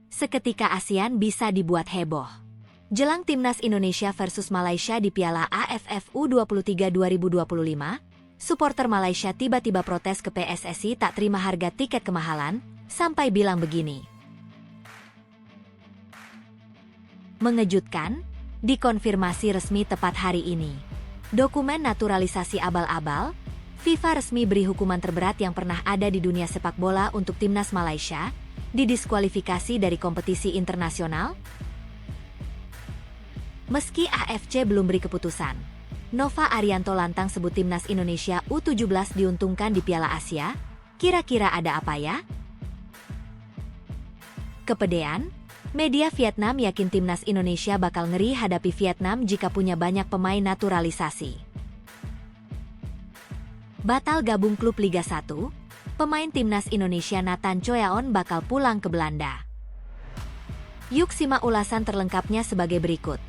Seketika ASEAN bisa dibuat heboh. Jelang Timnas Indonesia versus Malaysia di Piala AFF U23 2025, supporter Malaysia tiba-tiba protes ke PSSI tak terima harga tiket kemahalan, sampai bilang begini. Mengejutkan, dikonfirmasi resmi tepat hari ini. Dokumen naturalisasi abal-abal, FIFA resmi beri hukuman terberat yang pernah ada di dunia sepak bola untuk Timnas Malaysia, didiskualifikasi dari kompetisi internasional. Meski AFC belum beri keputusan, Nova Arianto lantang sebut Timnas Indonesia U17 diuntungkan di Piala Asia. Kira-kira ada apa ya? Kepedean, media Vietnam yakin Timnas Indonesia bakal ngeri hadapi Vietnam jika punya banyak pemain naturalisasi. Batal gabung klub Liga 1, pemain Timnas Indonesia Nathan Choyaon bakal pulang ke Belanda. Yuk simak ulasan terlengkapnya sebagai berikut.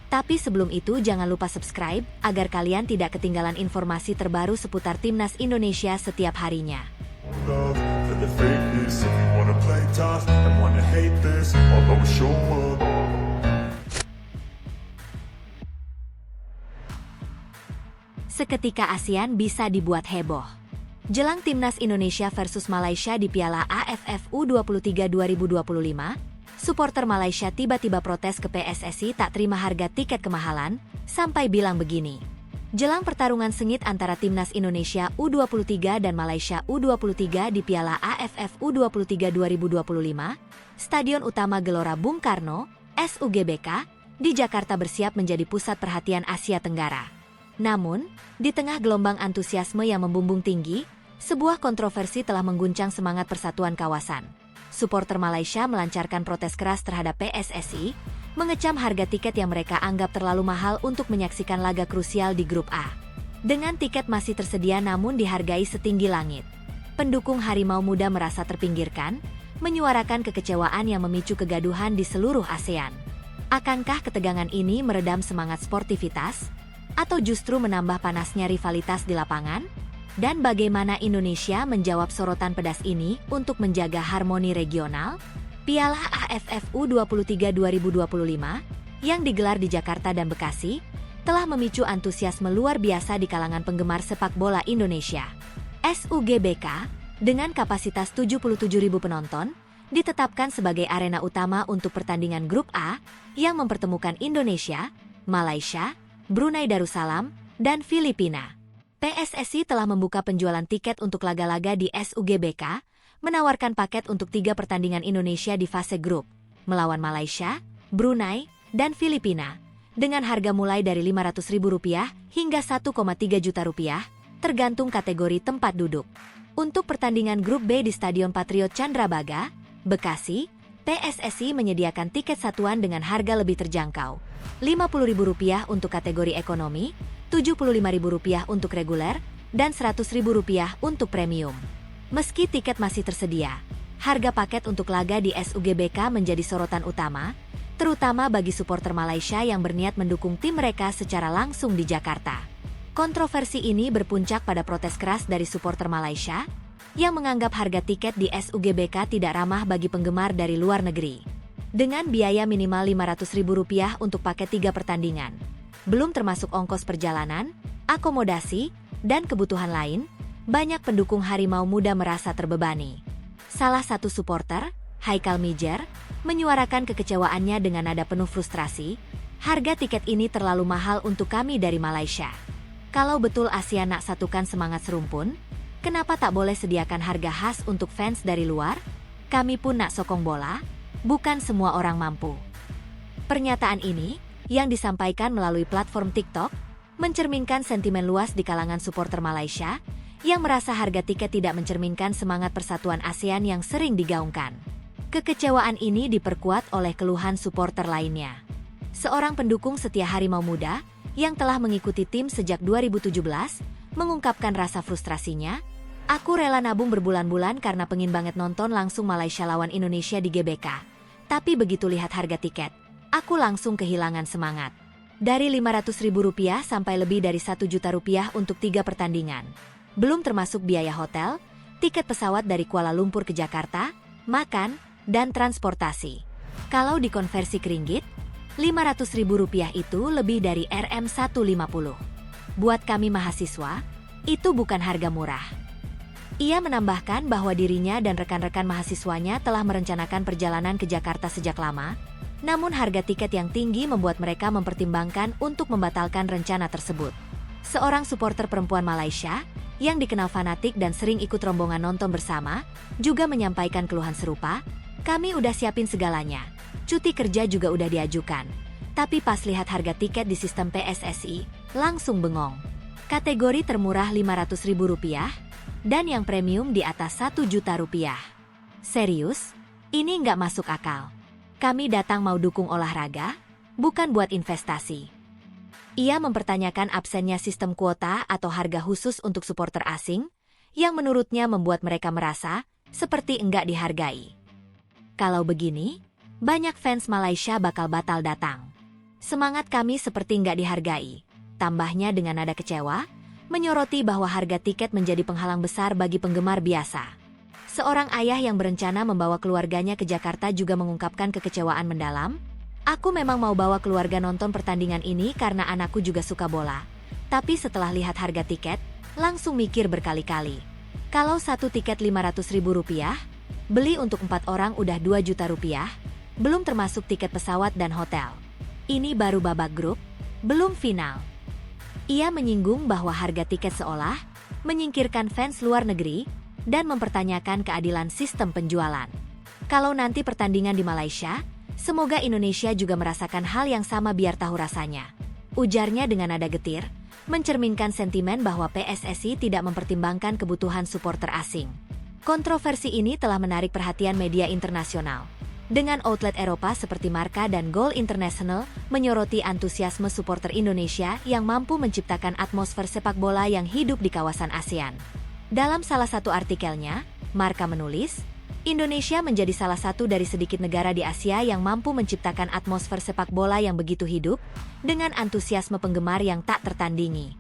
Tapi sebelum itu jangan lupa subscribe, agar kalian tidak ketinggalan informasi terbaru seputar Timnas Indonesia setiap harinya. Seketika ASEAN bisa dibuat heboh. Jelang Timnas Indonesia versus Malaysia di Piala AFF U23 2025, supporter Malaysia tiba-tiba protes ke PSSI tak terima harga tiket kemahalan, sampai bilang begini. Jelang pertarungan sengit antara Timnas Indonesia U23 dan Malaysia U23 di Piala AFF U23 2025, Stadion Utama Gelora Bung Karno, SUGBK, di Jakarta bersiap menjadi pusat perhatian Asia Tenggara. Namun, di tengah gelombang antusiasme yang membumbung tinggi, sebuah kontroversi telah mengguncang semangat persatuan kawasan. Supporter Malaysia melancarkan protes keras terhadap PSSI, mengecam harga tiket yang mereka anggap terlalu mahal untuk menyaksikan laga krusial di grup A. Dengan tiket masih tersedia namun dihargai setinggi langit, pendukung Harimau Muda merasa terpinggirkan, menyuarakan kekecewaan yang memicu kegaduhan di seluruh ASEAN. Akankah ketegangan ini meredam semangat sportivitas, atau justru menambah panasnya rivalitas di lapangan? Dan bagaimana Indonesia menjawab sorotan pedas ini untuk menjaga harmoni regional? Piala AFF U23 2025 yang digelar di Jakarta dan Bekasi telah memicu antusiasme luar biasa di kalangan penggemar sepak bola Indonesia. SUGBK dengan kapasitas 77.000 penonton ditetapkan sebagai arena utama untuk pertandingan grup A yang mempertemukan Indonesia, Malaysia, Brunei Darussalam, dan Filipina. PSSI telah membuka penjualan tiket untuk laga-laga di SUGBK, menawarkan paket untuk 3 pertandingan Indonesia di fase grup, melawan Malaysia, Brunei, dan Filipina, dengan harga mulai dari Rp500.000 hingga Rp1,3 juta, tergantung kategori tempat duduk. Untuk pertandingan grup B di Stadion Patriot Candrabaga, Bekasi, PSSI menyediakan tiket satuan dengan harga lebih terjangkau, Rp50.000 untuk kategori ekonomi, Rp75.000 untuk reguler, dan Rp100.000 untuk premium. Meski tiket masih tersedia, harga paket untuk laga di SUGBK menjadi sorotan utama, terutama bagi supporter Malaysia yang berniat mendukung tim mereka secara langsung di Jakarta. Kontroversi ini berpuncak pada protes keras dari supporter Malaysia, yang menganggap harga tiket di SUGBK tidak ramah bagi penggemar dari luar negeri. Dengan biaya minimal Rp500.000 untuk paket 3 pertandingan, belum termasuk ongkos perjalanan, akomodasi, dan kebutuhan lain, banyak pendukung Harimau Muda merasa terbebani. Salah satu supporter, Haikal Mijer, menyuarakan kekecewaannya dengan nada penuh frustrasi. Harga tiket ini terlalu mahal untuk kami dari Malaysia. Kalau betul ASEAN nak satukan semangat serumpun, kenapa tak boleh sediakan harga khas untuk fans dari luar? Kami pun nak sokong bola, bukan semua orang mampu. Pernyataan ini, yang disampaikan melalui platform TikTok, mencerminkan sentimen luas di kalangan supporter Malaysia, yang merasa harga tiket tidak mencerminkan semangat persatuan ASEAN yang sering digaungkan. Kekecewaan ini diperkuat oleh keluhan supporter lainnya. Seorang pendukung setia Harimau Muda, yang telah mengikuti tim sejak 2017, mengungkapkan rasa frustrasinya. Aku rela nabung berbulan-bulan karena pengin banget nonton langsung Malaysia lawan Indonesia di GBK. Tapi begitu lihat harga tiket, aku langsung kehilangan semangat. Dari Rp500.000 sampai lebih dari Rp1 juta untuk 3 pertandingan. Belum termasuk biaya hotel, tiket pesawat dari Kuala Lumpur ke Jakarta, makan, dan transportasi. Kalau dikonversi ke ringgit, Rp500.000 itu lebih dari Rp150. Buat kami mahasiswa, itu bukan harga murah. Ia menambahkan bahwa dirinya dan rekan-rekan mahasiswanya telah merencanakan perjalanan ke Jakarta sejak lama, namun harga tiket yang tinggi membuat mereka mempertimbangkan untuk membatalkan rencana tersebut. Seorang supporter perempuan Malaysia, yang dikenal fanatik dan sering ikut rombongan nonton bersama, juga menyampaikan keluhan serupa, "Kami udah siapin segalanya. Cuti kerja juga udah diajukan. Tapi pas lihat harga tiket di sistem PSSI, langsung bengong. Kategori termurah Rp500.000, dan yang premium di atas Rp1 juta. Serius? Ini nggak masuk akal. Kami datang mau dukung olahraga, bukan buat investasi." Ia mempertanyakan absennya sistem kuota atau harga khusus untuk supporter asing, yang menurutnya membuat mereka merasa seperti enggak dihargai. Kalau begini, banyak fans Malaysia bakal batal datang. Semangat kami seperti nggak dihargai. Tambahnya dengan nada kecewa, menyoroti bahwa harga tiket menjadi penghalang besar bagi penggemar biasa. Seorang ayah yang berencana membawa keluarganya ke Jakarta juga mengungkapkan kekecewaan mendalam. "Aku memang mau bawa keluarga nonton pertandingan ini karena anakku juga suka bola. Tapi setelah lihat harga tiket, langsung mikir berkali-kali. Kalau satu tiket Rp500.000, beli untuk 4 orang udah Rp2 juta, belum termasuk tiket pesawat dan hotel. Ini baru babak grup, belum final." Ia menyinggung bahwa harga tiket seolah menyingkirkan fans luar negeri dan mempertanyakan keadilan sistem penjualan. Kalau nanti pertandingan di Malaysia, semoga Indonesia juga merasakan hal yang sama biar tahu rasanya. Ujarnya dengan nada getir, mencerminkan sentimen bahwa PSSI tidak mempertimbangkan kebutuhan supporter asing. Kontroversi ini telah menarik perhatian media internasional, dengan outlet Eropa seperti Marca dan Goal International menyoroti antusiasme supporter Indonesia yang mampu menciptakan atmosfer sepak bola yang hidup di kawasan ASEAN. Dalam salah satu artikelnya, Marca menulis, "Indonesia menjadi salah satu dari sedikit negara di Asia yang mampu menciptakan atmosfer sepak bola yang begitu hidup, dengan antusiasme penggemar yang tak tertandingi."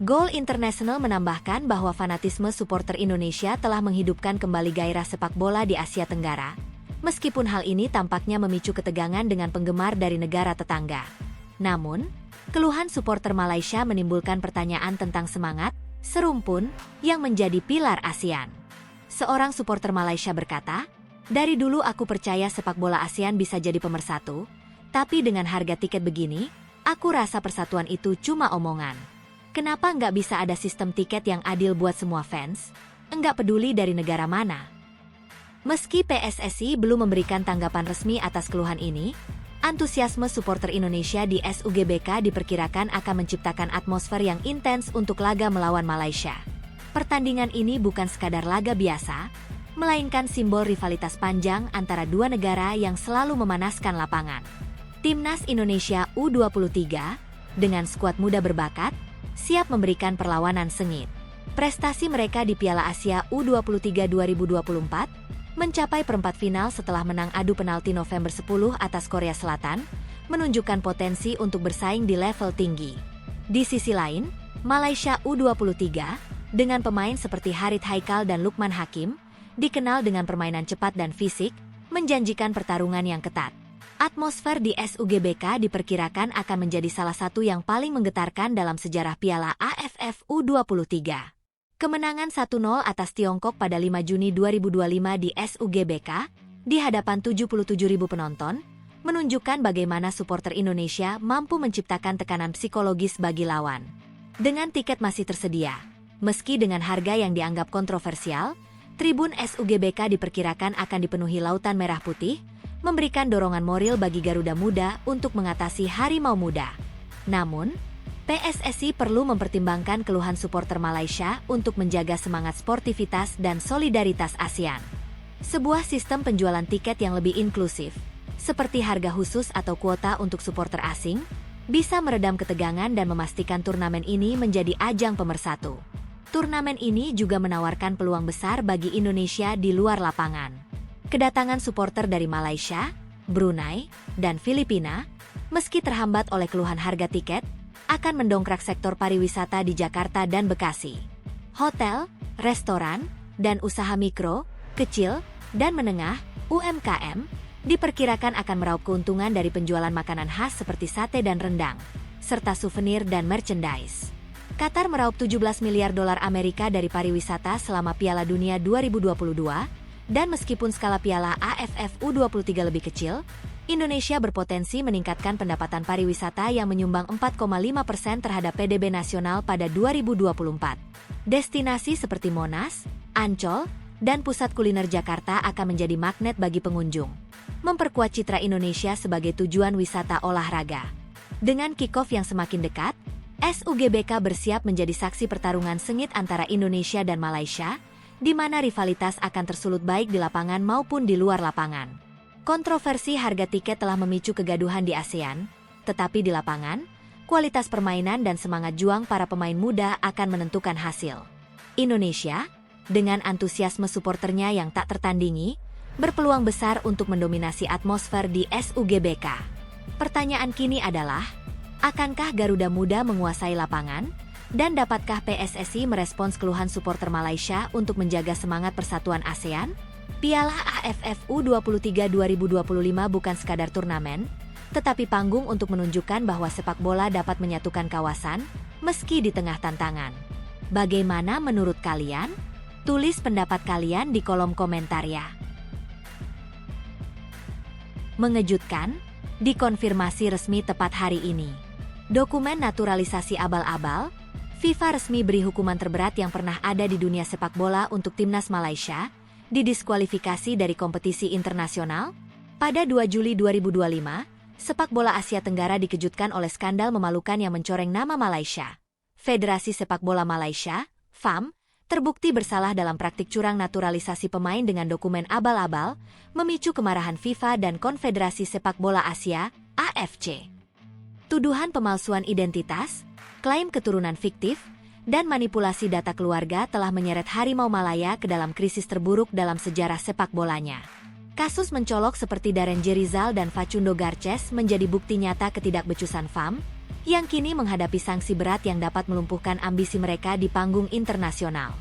Goal International menambahkan bahwa fanatisme supporter Indonesia telah menghidupkan kembali gairah sepak bola di Asia Tenggara, meskipun hal ini tampaknya memicu ketegangan dengan penggemar dari negara tetangga. Namun, keluhan supporter Malaysia menimbulkan pertanyaan tentang semangat, serumpun, yang menjadi pilar ASEAN. Seorang supporter Malaysia berkata, "Dari dulu aku percaya sepak bola ASEAN bisa jadi pemersatu, tapi dengan harga tiket begini, aku rasa persatuan itu cuma omongan. Kenapa nggak bisa ada sistem tiket yang adil buat semua fans? Enggak peduli dari negara mana." Meski PSSI belum memberikan tanggapan resmi atas keluhan ini, antusiasme supporter Indonesia di SUGBK diperkirakan akan menciptakan atmosfer yang intens untuk laga melawan Malaysia. Pertandingan ini bukan sekadar laga biasa, melainkan simbol rivalitas panjang antara dua negara yang selalu memanaskan lapangan. Timnas Indonesia U23, dengan skuad muda berbakat, siap memberikan perlawanan sengit. Prestasi mereka di Piala Asia U23 2024 mencapai perempat final setelah menang adu penalti November 10 atas Korea Selatan, menunjukkan potensi untuk bersaing di level tinggi. Di sisi lain, Malaysia U23, dengan pemain seperti Harith Haikal dan Lukman Hakim, dikenal dengan permainan cepat dan fisik, menjanjikan pertarungan yang ketat. Atmosfer di SUGBK diperkirakan akan menjadi salah satu yang paling menggetarkan dalam sejarah Piala AFF U23. Kemenangan 1-0 atas Tiongkok pada 5 Juni 2025 di SUGBK, di hadapan 77.000 penonton, menunjukkan bagaimana supporter Indonesia mampu menciptakan tekanan psikologis bagi lawan. Dengan tiket masih tersedia, meski dengan harga yang dianggap kontroversial, tribun SUGBK diperkirakan akan dipenuhi lautan merah putih, memberikan dorongan moral bagi Garuda Muda untuk mengatasi Harimau Muda. Namun, PSSI perlu mempertimbangkan keluhan supporter Malaysia untuk menjaga semangat sportivitas dan solidaritas ASEAN. Sebuah sistem penjualan tiket yang lebih inklusif, seperti harga khusus atau kuota untuk supporter asing, bisa meredam ketegangan dan memastikan turnamen ini menjadi ajang pemersatu. Turnamen ini juga menawarkan peluang besar bagi Indonesia di luar lapangan. Kedatangan supporter dari Malaysia, Brunei, dan Filipina, meski terhambat oleh keluhan harga tiket, akan mendongkrak sektor pariwisata di Jakarta dan Bekasi. Hotel, restoran, dan usaha mikro, kecil, dan menengah (UMKM) diperkirakan akan meraup keuntungan dari penjualan makanan khas seperti sate dan rendang, serta souvenir dan merchandise. Qatar meraup 17 miliar dolar Amerika dari pariwisata selama Piala Dunia 2022, dan meskipun skala Piala AFF U23 lebih kecil, Indonesia berpotensi meningkatkan pendapatan pariwisata yang menyumbang 4,5% terhadap PDB nasional pada 2024. Destinasi seperti Monas, Ancol, dan pusat kuliner Jakarta akan menjadi magnet bagi pengunjung, memperkuat citra Indonesia sebagai tujuan wisata olahraga. Dengan kick-off yang semakin dekat, SUGBK bersiap menjadi saksi pertarungan sengit antara Indonesia dan Malaysia, di mana rivalitas akan tersulut baik di lapangan maupun di luar lapangan. Kontroversi harga tiket telah memicu kegaduhan di ASEAN, tetapi di lapangan, kualitas permainan dan semangat juang para pemain muda akan menentukan hasil. Indonesia, dengan antusiasme suporternya yang tak tertandingi, berpeluang besar untuk mendominasi atmosfer di SUGBK. Pertanyaan kini adalah, akankah Garuda Muda menguasai lapangan? Dan dapatkah PSSI merespons keluhan suporter Malaysia untuk menjaga semangat persatuan ASEAN? Piala AFF U23 2025 bukan sekadar turnamen, tetapi panggung untuk menunjukkan bahwa sepak bola dapat menyatukan kawasan, meski di tengah tantangan. Bagaimana menurut kalian? Tulis pendapat kalian di kolom komentar ya. Mengejutkan, dikonfirmasi resmi tepat hari ini. Dokumen naturalisasi abal-abal, FIFA resmi beri hukuman terberat yang pernah ada di dunia sepak bola untuk timnas Malaysia, didiskualifikasi dari kompetisi internasional. Pada 2 Juli 2025, sepak bola Asia Tenggara dikejutkan oleh skandal memalukan yang mencoreng nama Malaysia. Federasi Sepak Bola Malaysia, FAM, terbukti bersalah dalam praktik curang naturalisasi pemain dengan dokumen abal-abal, memicu kemarahan FIFA dan Konfederasi Sepak Bola Asia, AFC. Tuduhan pemalsuan identitas, klaim keturunan fiktif, dan manipulasi data keluarga telah menyeret Harimau Malaya ke dalam krisis terburuk dalam sejarah sepak bolanya. Kasus mencolok seperti Darren Rizal dan Facundo Garces menjadi bukti nyata ketidakbecusan FAM, yang kini menghadapi sanksi berat yang dapat melumpuhkan ambisi mereka di panggung internasional.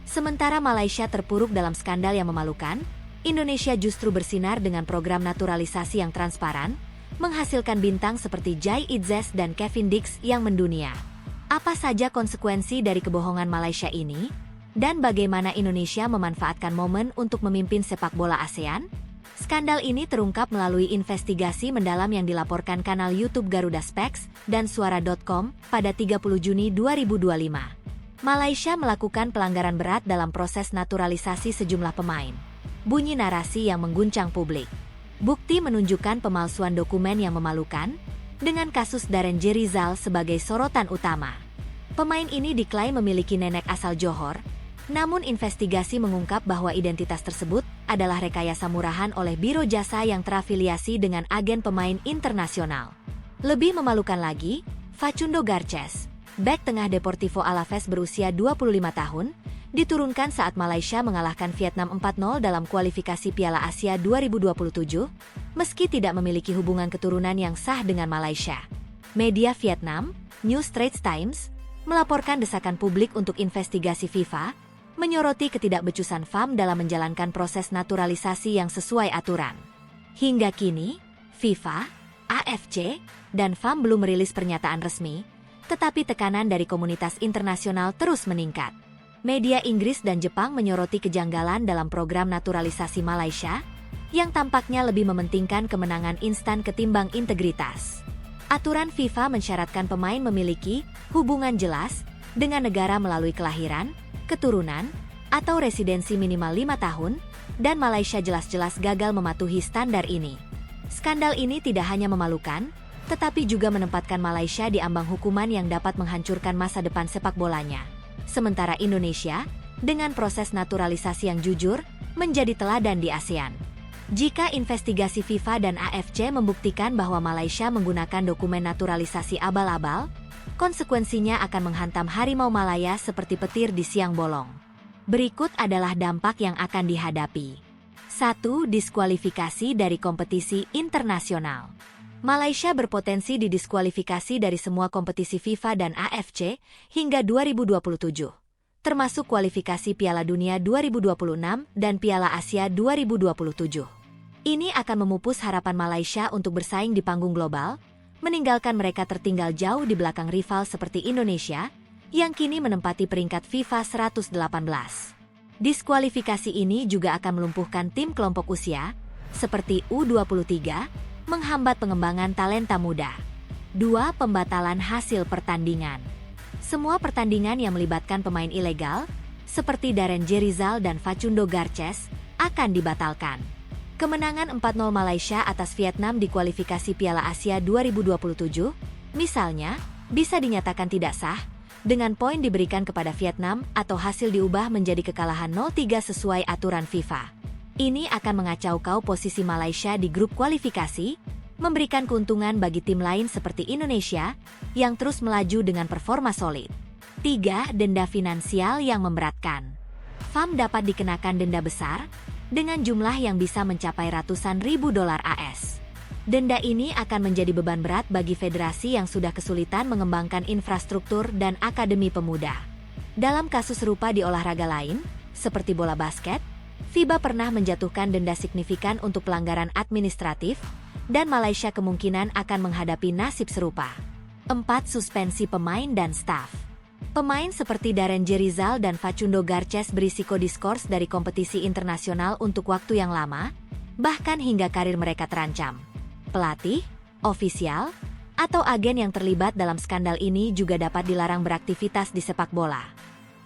Sementara Malaysia terpuruk dalam skandal yang memalukan, Indonesia justru bersinar dengan program naturalisasi yang transparan, menghasilkan bintang seperti Jai Itzes dan Kevin Dix yang mendunia. Apa saja konsekuensi dari kebohongan Malaysia ini? Dan bagaimana Indonesia memanfaatkan momen untuk memimpin sepak bola ASEAN? Skandal ini terungkap melalui investigasi mendalam yang dilaporkan kanal YouTube Garuda Specs dan Suara.com pada 30 Juni 2025. Malaysia melakukan pelanggaran berat dalam proses naturalisasi sejumlah pemain. Bunyi narasi yang mengguncang publik. Bukti menunjukkan pemalsuan dokumen yang memalukan, dengan kasus Darren Rizal sebagai sorotan utama. Pemain ini diklaim memiliki nenek asal Johor, namun investigasi mengungkap bahwa identitas tersebut adalah rekayasa murahan oleh biro jasa yang terafiliasi dengan agen pemain internasional. Lebih memalukan lagi, Facundo Garces, bek tengah Deportivo Alaves berusia 25 tahun, diturunkan saat Malaysia mengalahkan Vietnam 4-0 dalam kualifikasi Piala Asia 2027, meski tidak memiliki hubungan keturunan yang sah dengan Malaysia. Media Vietnam, New Straits Times, melaporkan desakan publik untuk investigasi FIFA, menyoroti ketidakbecusan FAM dalam menjalankan proses naturalisasi yang sesuai aturan. Hingga kini, FIFA, AFC, dan FAM belum merilis pernyataan resmi, tetapi tekanan dari komunitas internasional terus meningkat. Media Inggris dan Jepang menyoroti kejanggalan dalam program naturalisasi Malaysia, yang tampaknya lebih mementingkan kemenangan instan ketimbang integritas. Aturan FIFA mensyaratkan pemain memiliki hubungan jelas dengan negara melalui kelahiran, keturunan, atau residensi minimal 5 tahun, dan Malaysia jelas-jelas gagal mematuhi standar ini. Skandal ini tidak hanya memalukan, tetapi juga menempatkan Malaysia di ambang hukuman yang dapat menghancurkan masa depan sepak bolanya. Sementara Indonesia, dengan proses naturalisasi yang jujur, menjadi teladan di ASEAN. Jika investigasi FIFA dan AFC membuktikan bahwa Malaysia menggunakan dokumen naturalisasi abal-abal, konsekuensinya akan menghantam Harimau Malaya seperti petir di siang bolong. Berikut adalah dampak yang akan dihadapi. 1. Diskualifikasi dari kompetisi internasional. Malaysia berpotensi didiskualifikasi dari semua kompetisi FIFA dan AFC hingga 2027, termasuk kualifikasi Piala Dunia 2026 dan Piala Asia 2027. Ini akan memupus harapan Malaysia untuk bersaing di panggung global, meninggalkan mereka tertinggal jauh di belakang rival seperti Indonesia, yang kini menempati peringkat FIFA 118. Diskualifikasi ini juga akan melumpuhkan tim kelompok usia, seperti U23, menghambat pengembangan talenta muda. 2. Pembatalan hasil pertandingan. Semua pertandingan yang melibatkan pemain ilegal, seperti Darren Jerizal dan Facundo Garces, akan dibatalkan. Kemenangan 4-0 Malaysia atas Vietnam di kualifikasi Piala Asia 2027, misalnya, bisa dinyatakan tidak sah, dengan poin diberikan kepada Vietnam atau hasil diubah menjadi kekalahan 0-3 sesuai aturan FIFA. Ini akan mengacaukan posisi Malaysia di grup kualifikasi, memberikan keuntungan bagi tim lain seperti Indonesia, yang terus melaju dengan performa solid. 3. Denda finansial yang memberatkan. FAM dapat dikenakan denda besar, dengan jumlah yang bisa mencapai ratusan ribu dolar AS. Denda ini akan menjadi beban berat bagi federasi yang sudah kesulitan mengembangkan infrastruktur dan akademi pemuda. Dalam kasus serupa di olahraga lain, seperti bola basket, FIBA pernah menjatuhkan denda signifikan untuk pelanggaran administratif, dan Malaysia kemungkinan akan menghadapi nasib serupa. 4. Suspensi pemain dan staf. Pemain seperti Darren Jerizal dan Facundo Garces berisiko diskors dari kompetisi internasional untuk waktu yang lama, bahkan hingga karir mereka terancam. Pelatih, ofisial, atau agen yang terlibat dalam skandal ini juga dapat dilarang beraktivitas di sepak bola.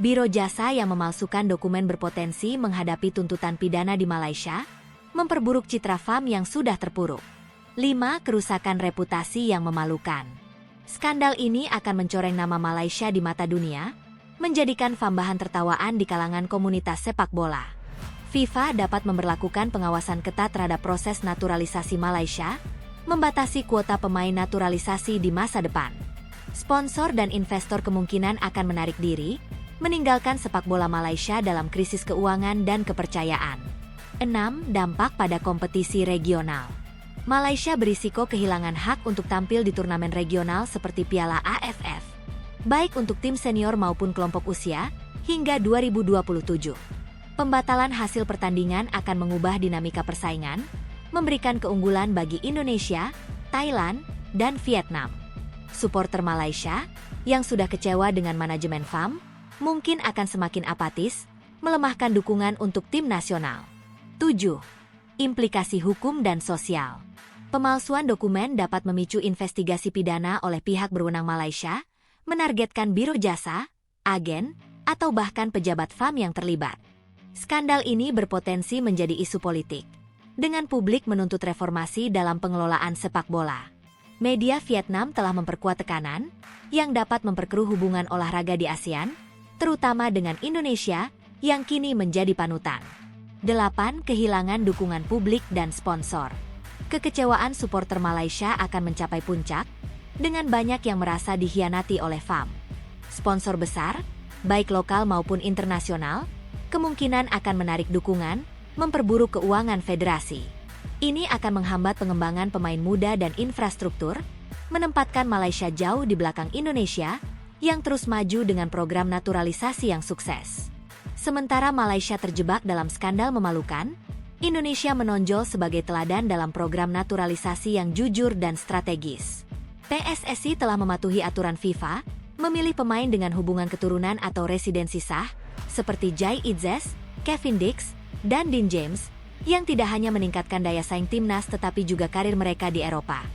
Biro jasa yang memalsukan dokumen berpotensi menghadapi tuntutan pidana di Malaysia, memperburuk citra FAM yang sudah terpuruk. 5. Kerusakan reputasi yang memalukan. Skandal ini akan mencoreng nama Malaysia di mata dunia, menjadikan FAM bahan tertawaan di kalangan komunitas sepak bola. FIFA dapat memberlakukan pengawasan ketat terhadap proses naturalisasi Malaysia, membatasi kuota pemain naturalisasi di masa depan. Sponsor dan investor kemungkinan akan menarik diri, meninggalkan sepak bola Malaysia dalam krisis keuangan dan kepercayaan. 6. Dampak pada kompetisi regional. Malaysia berisiko kehilangan hak untuk tampil di turnamen regional seperti Piala AFF, baik untuk tim senior maupun kelompok usia, hingga 2027. Pembatalan hasil pertandingan akan mengubah dinamika persaingan, memberikan keunggulan bagi Indonesia, Thailand, dan Vietnam. Supporter Malaysia, yang sudah kecewa dengan manajemen FAM, mungkin akan semakin apatis, melemahkan dukungan untuk tim nasional. 7. Implikasi hukum dan sosial. Pemalsuan dokumen dapat memicu investigasi pidana oleh pihak berwenang Malaysia, menargetkan biro jasa, agen, atau bahkan pejabat FAM yang terlibat. Skandal ini berpotensi menjadi isu politik, dengan publik menuntut reformasi dalam pengelolaan sepak bola. Media Vietnam telah memperkuat tekanan, yang dapat memperkeruh hubungan olahraga di ASEAN, terutama dengan Indonesia, yang kini menjadi panutan. 8. Kehilangan dukungan publik dan sponsor. Kekecewaan supporter Malaysia akan mencapai puncak, dengan banyak yang merasa dikhianati oleh FAM. Sponsor besar, baik lokal maupun internasional, kemungkinan akan menarik dukungan, memperburuk keuangan federasi. Ini akan menghambat pengembangan pemain muda dan infrastruktur, menempatkan Malaysia jauh di belakang Indonesia, yang terus maju dengan program naturalisasi yang sukses. Sementara Malaysia terjebak dalam skandal memalukan, Indonesia menonjol sebagai teladan dalam program naturalisasi yang jujur dan strategis. PSSI telah mematuhi aturan FIFA, memilih pemain dengan hubungan keturunan atau residensi sah, seperti Jai Itzes, Kevin Dix, dan Dean James, yang tidak hanya meningkatkan daya saing timnas tetapi juga karir mereka di Eropa.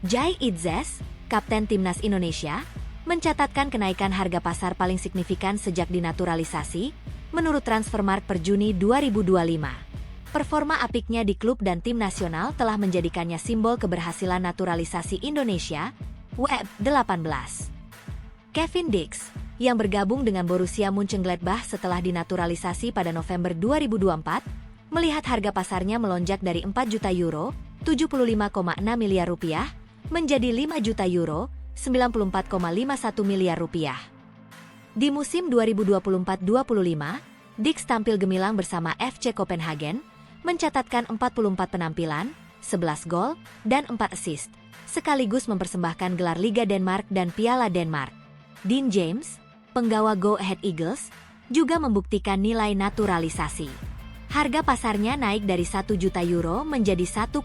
Jai Itzes, kapten timnas Indonesia, mencatatkan kenaikan harga pasar paling signifikan sejak dinaturalisasi, menurut Transfermarkt per Juni 2025. Performa apiknya di klub dan tim nasional telah menjadikannya simbol keberhasilan naturalisasi Indonesia, Web 18. Kevin Dix, yang bergabung dengan Borussia Mönchengladbach setelah dinaturalisasi pada November 2024, melihat harga pasarnya melonjak dari 4 juta euro, 75,6 miliar rupiah, menjadi 5 juta euro, 94,51 miliar rupiah. Di musim 2024-25, Dix tampil gemilang bersama FC Copenhagen, mencatatkan 44 penampilan, 11 gol, dan 4 assist, sekaligus mempersembahkan gelar Liga Denmark dan Piala Denmark. Dean James, penggawa Go Ahead Eagles, juga membuktikan nilai naturalisasi. Harga pasarnya naik dari 1 juta euro menjadi 1,8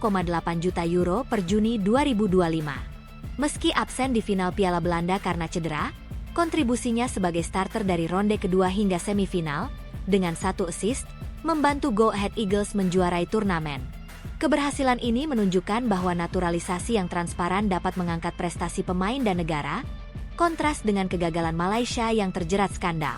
juta euro per Juni 2025. Meski absen di final Piala Belanda karena cedera, kontribusinya sebagai starter dari ronde kedua hingga semifinal, dengan 1 assist, membantu Go Ahead Eagles menjuarai turnamen. Keberhasilan ini menunjukkan bahwa naturalisasi yang transparan dapat mengangkat prestasi pemain dan negara, kontras dengan kegagalan Malaysia yang terjerat skandal.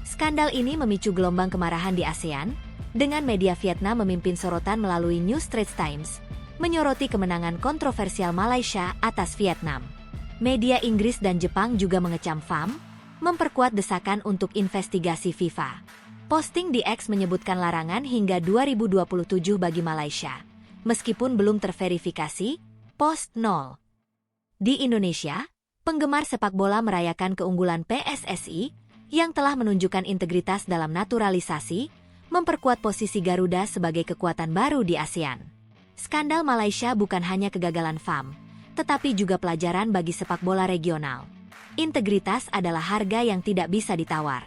Skandal ini memicu gelombang kemarahan di ASEAN, dengan media Vietnam memimpin sorotan melalui New Straits Times, menyoroti kemenangan kontroversial Malaysia atas Vietnam. Media Inggris dan Jepang juga mengecam FAM, memperkuat desakan untuk investigasi FIFA. Posting di X menyebutkan larangan hingga 2027 bagi Malaysia. Meskipun belum terverifikasi, post 0. Di Indonesia, penggemar sepak bola merayakan keunggulan PSSI yang telah menunjukkan integritas dalam naturalisasi, memperkuat posisi Garuda sebagai kekuatan baru di ASEAN. Skandal Malaysia bukan hanya kegagalan FAM, tetapi juga pelajaran bagi sepak bola regional. Integritas adalah harga yang tidak bisa ditawar.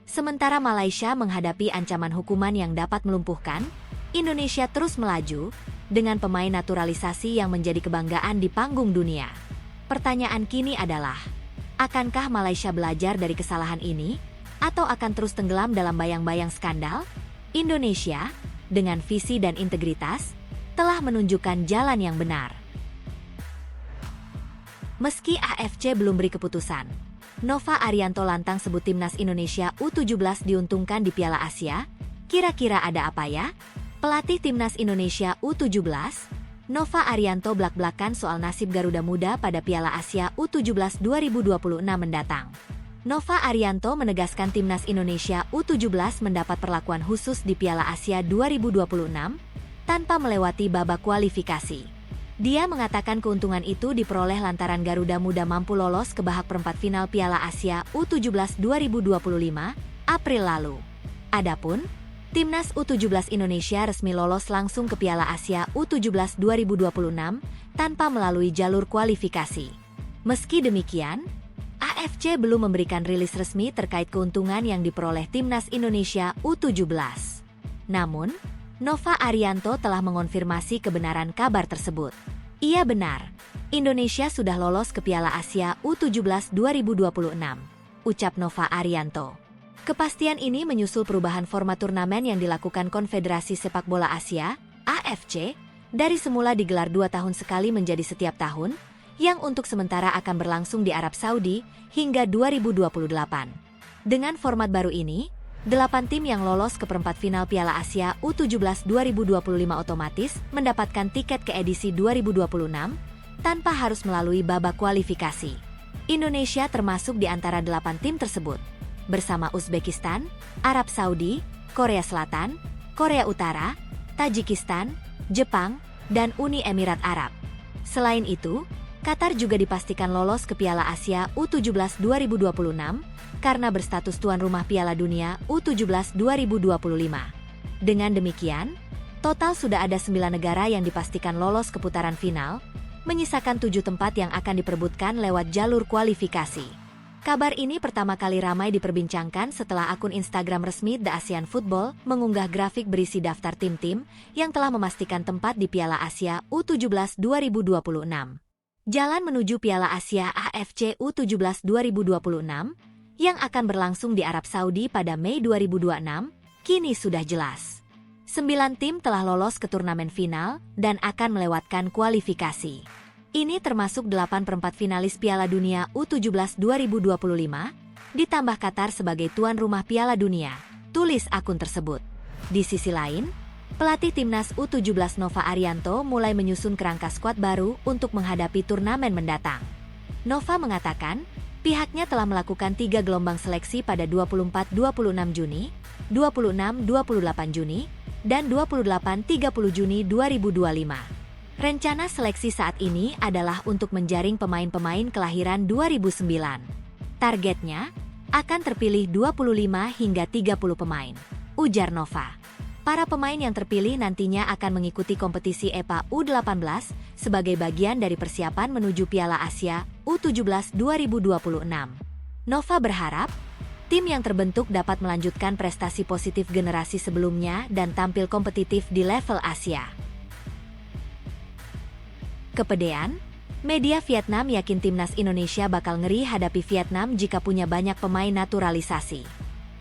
Sementara Malaysia menghadapi ancaman hukuman yang dapat melumpuhkan, Indonesia terus melaju, dengan pemain naturalisasi yang menjadi kebanggaan di panggung dunia. Pertanyaan kini adalah, akankah Malaysia belajar dari kesalahan ini, atau akan terus tenggelam dalam bayang-bayang skandal? Indonesia, dengan visi dan integritas, telah menunjukkan jalan yang benar. Meski AFC belum beri keputusan, Nova Arianto lantang sebut timnas Indonesia U17 diuntungkan di Piala Asia. Kira-kira ada apa ya? Pelatih timnas Indonesia U17, Nova Arianto blak-blakan soal nasib Garuda Muda pada Piala Asia U17 2026 mendatang. Nova Arianto menegaskan timnas Indonesia U17 mendapat perlakuan khusus di Piala Asia 2026 tanpa melewati babak kualifikasi. Dia mengatakan keuntungan itu diperoleh lantaran Garuda Muda mampu lolos ke babak perempat final Piala Asia U17 2025 April lalu. Adapun timnas U17 Indonesia resmi lolos langsung ke Piala Asia U17 2026 tanpa melalui jalur kualifikasi. Meski demikian, AFC belum memberikan rilis resmi terkait keuntungan yang diperoleh timnas Indonesia U17. Namun, Nova Arianto telah mengonfirmasi kebenaran kabar tersebut. Ia benar, Indonesia sudah lolos ke Piala Asia U17 2026, ucap Nova Arianto. Kepastian ini menyusul perubahan format turnamen yang dilakukan Konfederasi Sepak Bola Asia, AFC, dari semula digelar 2 tahun sekali menjadi setiap tahun, yang untuk sementara akan berlangsung di Arab Saudi hingga 2028. Dengan format baru ini, 8 tim yang lolos ke perempat final Piala Asia U17 2025 otomatis mendapatkan tiket ke edisi 2026 tanpa harus melalui babak kualifikasi. Indonesia termasuk di antara 8 tim tersebut, bersama Uzbekistan, Arab Saudi, Korea Selatan, Korea Utara, Tajikistan, Jepang, dan Uni Emirat Arab. Selain itu, Qatar juga dipastikan lolos ke Piala Asia U17 2026 karena berstatus tuan rumah Piala Dunia U17 2025. Dengan demikian, total sudah ada 9 negara yang dipastikan lolos ke putaran final, menyisakan 7 tempat yang akan diperebutkan lewat jalur kualifikasi. Kabar ini pertama kali ramai diperbincangkan setelah akun Instagram resmi The ASEAN Football mengunggah grafik berisi daftar tim-tim yang telah memastikan tempat di Piala Asia U17 2026. Jalan menuju Piala Asia AFC U17 2026 yang akan berlangsung di Arab Saudi pada Mei 2026 kini sudah jelas. 9 tim telah lolos ke turnamen final dan akan melewatkan kualifikasi. Ini termasuk 8 perempat finalis Piala Dunia U17 2025, ditambah Qatar sebagai tuan rumah Piala Dunia, tulis akun tersebut. Di sisi lain, pelatih timnas U17 Nova Arianto mulai menyusun kerangka skuad baru untuk menghadapi turnamen mendatang. Nova mengatakan, pihaknya telah melakukan 3 gelombang seleksi pada 24-26 Juni, 26-28 Juni, dan 28-30 Juni 2025. Rencana seleksi saat ini adalah untuk menjaring pemain-pemain kelahiran 2009. Targetnya akan terpilih 25 hingga 30 pemain, ujar Nova. Para pemain yang terpilih nantinya akan mengikuti kompetisi EPA U18 sebagai bagian dari persiapan menuju Piala Asia U17 2026. Nova berharap Tim yang terbentuk dapat melanjutkan prestasi positif generasi sebelumnya dan tampil kompetitif di level Asia. Kepedean, media Vietnam yakin timnas Indonesia bakal ngeri hadapi Vietnam jika punya banyak pemain naturalisasi.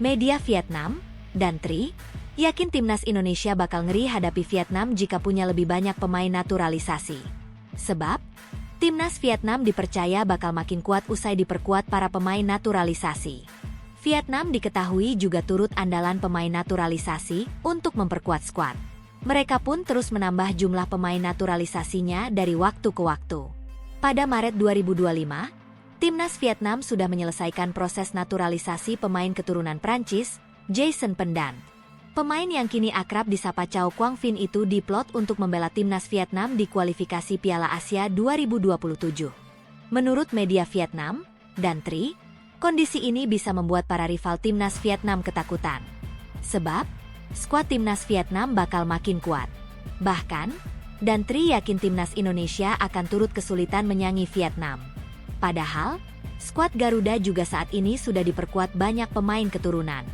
Media Vietnam dan Tri yakin timnas Indonesia bakal ngeri hadapi Vietnam jika punya lebih banyak pemain naturalisasi. Sebab, timnas Vietnam dipercaya bakal makin kuat usai diperkuat para pemain naturalisasi. Vietnam diketahui juga turut andalan pemain naturalisasi untuk memperkuat skuad. Mereka pun terus menambah jumlah pemain naturalisasinya dari waktu ke waktu. Pada Maret 2025, timnas Vietnam sudah menyelesaikan proses naturalisasi pemain keturunan Prancis, Jason Pendan. Pemain yang kini akrab disapa Chow Quang Vinh itu diplot untuk membela timnas Vietnam di kualifikasi Piala Asia 2027. Menurut media Vietnam dan Tri, kondisi ini bisa membuat para rival timnas Vietnam ketakutan. Sebab, skuad timnas Vietnam bakal makin kuat. Bahkan, dan Tri yakin timnas Indonesia akan turut kesulitan menyangi Vietnam. Padahal, skuad Garuda juga saat ini sudah diperkuat banyak pemain keturunan.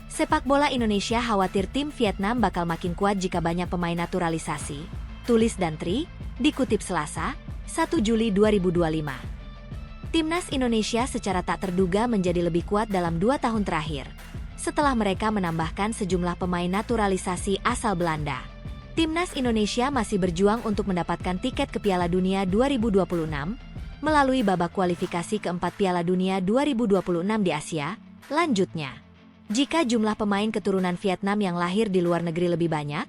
Sepak bola Indonesia khawatir tim Vietnam bakal makin kuat jika banyak pemain naturalisasi, tulis dan Tri, dikutip Selasa, 1 Juli 2025. Timnas Indonesia secara tak terduga menjadi lebih kuat dalam 2 tahun terakhir, setelah mereka menambahkan sejumlah pemain naturalisasi asal Belanda. Timnas Indonesia masih berjuang untuk mendapatkan tiket ke Piala Dunia 2026, melalui babak kualifikasi keempat Piala Dunia 2026 di Asia. Lanjutnya, jika jumlah pemain keturunan Vietnam yang lahir di luar negeri lebih banyak,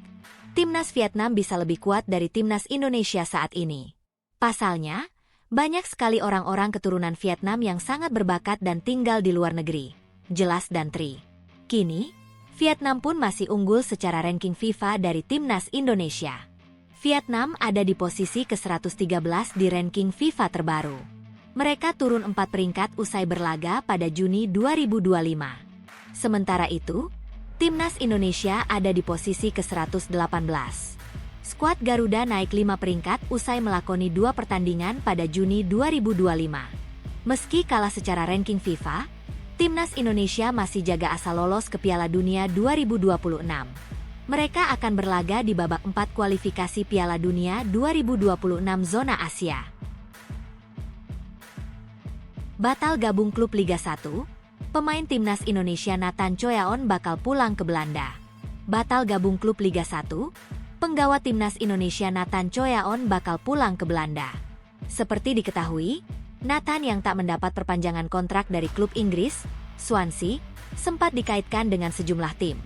timnas Vietnam bisa lebih kuat dari timnas Indonesia saat ini. Pasalnya, banyak sekali orang-orang keturunan Vietnam yang sangat berbakat dan tinggal di luar negeri, jelas dan Tri. Kini, Vietnam pun masih unggul secara ranking FIFA dari timnas Indonesia. Vietnam ada di posisi ke-113 di ranking FIFA terbaru. Mereka turun 4 peringkat usai berlaga pada Juni 2025. Sementara itu, timnas Indonesia ada di posisi ke-118. Skuad Garuda naik 5 peringkat usai melakoni 2 pertandingan pada Juni 2025. Meski kalah secara ranking FIFA, timnas Indonesia masih jaga asa lolos ke Piala Dunia 2026. Mereka akan berlaga di babak 4 kualifikasi Piala Dunia 2026 zona Asia. Batal gabung klub Liga 1, pemain timnas Indonesia Nathan Choyaon bakal pulang ke Belanda. Batal gabung klub Liga 1, penggawa timnas Indonesia Nathan Choyaon bakal pulang ke Belanda. Seperti diketahui, Nathan yang tak mendapat perpanjangan kontrak dari klub Inggris, Swansea, sempat dikaitkan dengan sejumlah tim.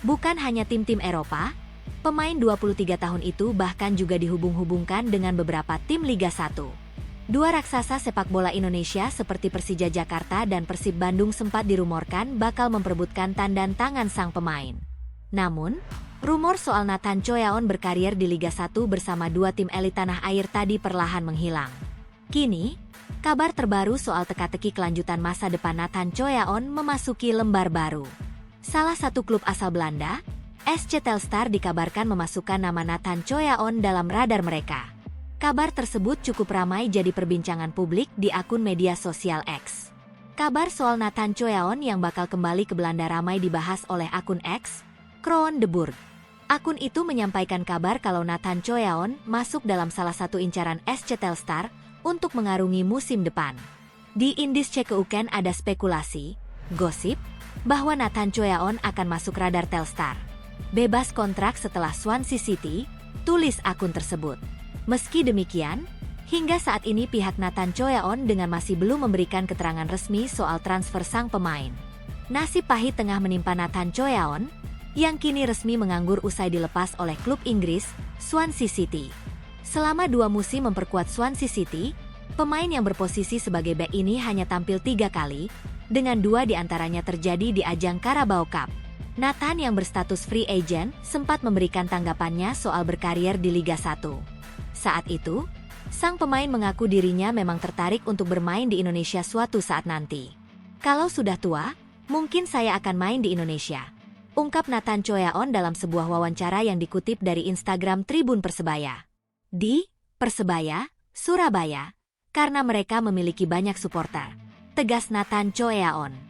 Bukan hanya tim-tim Eropa, pemain 23 tahun itu bahkan juga dihubung-hubungkan dengan beberapa tim Liga 1. Dua raksasa sepak bola Indonesia seperti Persija Jakarta dan Persib Bandung sempat dirumorkan bakal memperebutkan tandan tangan sang pemain. Namun, rumor soal Nathan Choyaon berkarir di Liga 1 bersama 2 tim elit tanah air tadi perlahan menghilang. Kini, kabar terbaru soal teka-teki kelanjutan masa depan Nathan Choyaon memasuki lembar baru. Salah satu klub asal Belanda, SC Telstar dikabarkan memasukkan nama Nathan Choyaon dalam radar mereka. Kabar tersebut cukup ramai jadi perbincangan publik di akun media sosial X. Kabar soal Nathan Choyaon yang bakal kembali ke Belanda ramai dibahas oleh akun X, Kroon de Burg. Akun itu menyampaikan kabar kalau Nathan Choyaon masuk dalam salah satu incaran SC Telstar untuk mengarungi musim depan. Di Indische Keuken ada spekulasi, gosip, bahwa Nathan Choyaon akan masuk radar Telstar. Bebas kontrak setelah Swansea City, tulis akun tersebut. Meski demikian, hingga saat ini pihak Nathan Choyaon dengan masih belum memberikan keterangan resmi soal transfer sang pemain. Nasib pahit tengah menimpa Nathan Choyaon, yang kini resmi menganggur usai dilepas oleh klub Inggris, Swansea City. Selama 2 musim memperkuat Swansea City, pemain yang berposisi sebagai bek ini hanya tampil 3 kali, dengan 2 diantaranya terjadi di ajang Carabao Cup. Nathan yang berstatus free agent sempat memberikan tanggapannya soal berkarier di Liga 1. Saat itu, sang pemain mengaku dirinya memang tertarik untuk bermain di Indonesia suatu saat nanti. Kalau sudah tua, mungkin saya akan main di Indonesia, ungkap Nathan Choyaon dalam sebuah wawancara yang dikutip dari Instagram Tribun Persebaya. Di Persebaya, Surabaya, karena mereka memiliki banyak suporter, tegas Nathan Choyaon.